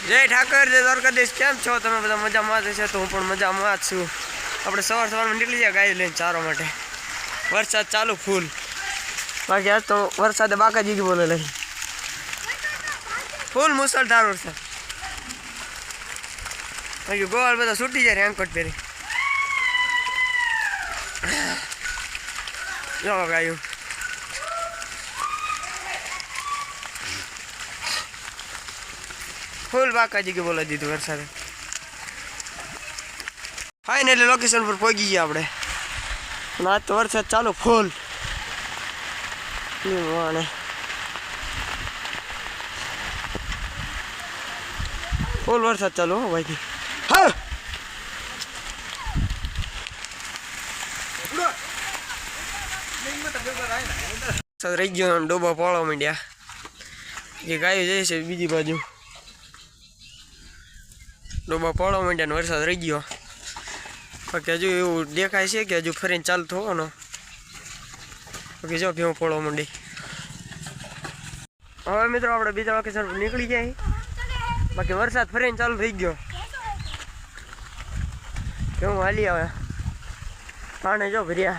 जय ठाकर जय द्वारकाधीश केम छो तमे बधा मजामां छो तो हूँ पण मजामां ज छुं। આપણે સવારમાં નીકળી ગયા ગાય લઈને ચારવા માટે। વરસાદ ચાલુ ફૂલ બાકી આજ તો વરસાદે બાકાજી ગઈ બોલે લઈ ફૂલ મુસળધાર વરસાદ બાકી ગોવાળ બધા છૂટી જાય રેનકોટ પહેરી જો ગાયું फूल बाकाजी के बोला दीधु वरसाद फाइनली लोकेशन पर पहुंची गया आपणे आज तो वरसाद चालू फूल फूल वरसाद चालू हो भाई हाँ रही गयो डोबा पड़वा मंड्या ये गाय जाए से बीजी बाजू डोबा पड़वा मंड्या ने वरसाद रही गयो बाकी हजू एवं देखाय है कि हजू फरीने चालू थवानो बाकी जो भीम पड़वा मंडी हवे मित्रों आपणे बीजा लोकेशन पर निकली गया बाकी वरसाद फरीने चालू थई गयो भीम हाली आवे पाणी जो भर्या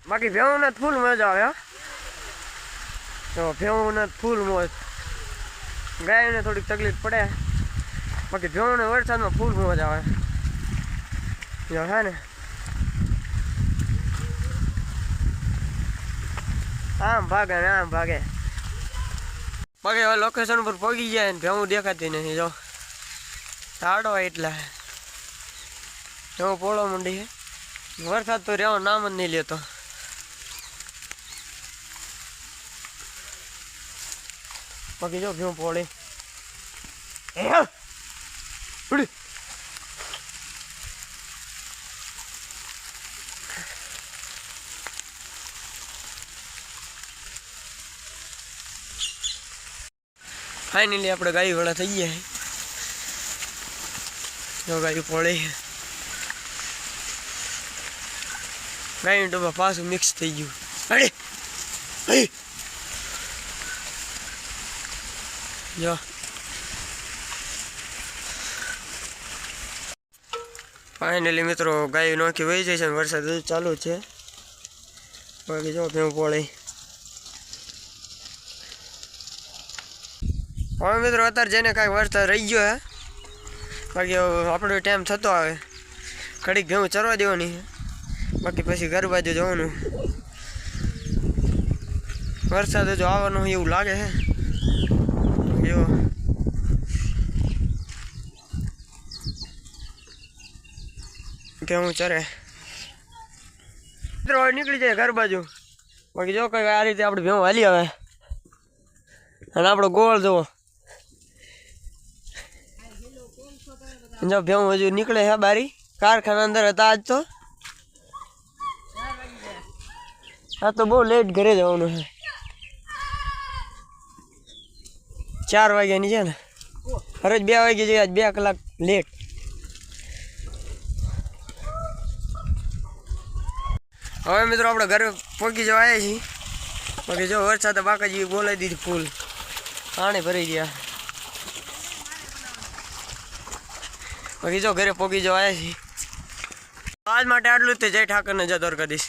बाकी भेव ने फूल मजा आया तो भेव ने फूल मौज गाय ने थोड़ी तकलीफ पड़े बाकी भेव ने वरसाद में फूल मौज आवे जो है ने आम भागे बाकी हवे लोकेशन पर पहुंची जाए भेव देखाती नहीं जो टाड़ो एटला भेव पोड़ो मंडी है वरसाद तो रेवा नाम ज नहीं लेतो बाकी जो भीम पोड़े फाइनली अपने गाय वाला थी गया है जो गाय पोड़े गाय डब्बा पास मिक्स थी गयु अरे जो फाइनली मित्रों गाय नोखी वही जाए वरसाद चालू है बाकी जो भीम पोड़े हाँ मित्रों अत्यारे जेने कई वरसाद रही गयो है बाकी आपणो टाइम थतो आवे घड़ीक भीम चरवा देवानी है बाकी पछी घर बाजू जवानुं वरसाद जो आववानो एवुं लागे है केवू चरे निकली जाए घर बाजू बाकी जो कई आ रीते अपने भेव हाली आवे अने आपणो गोळ जो भेव हजू निकले है बारी कारखाना अंदर था आज तो हाँ तो बहुत लेट घरे जवानुं है 4 वाग्या नी है ने हरज 2 वागे जो आज 2 कलाक लेट हवे मित्रों अपने घर पहुंची जो आया छी बाकी जो वरसाद बाकाजी बोलाई दी फूल पानी भरी गया बाकी जो घरे पहुंची जो आया छी आज माटे आटलू ज जय ठाकर ने जय द्वारकाधीश।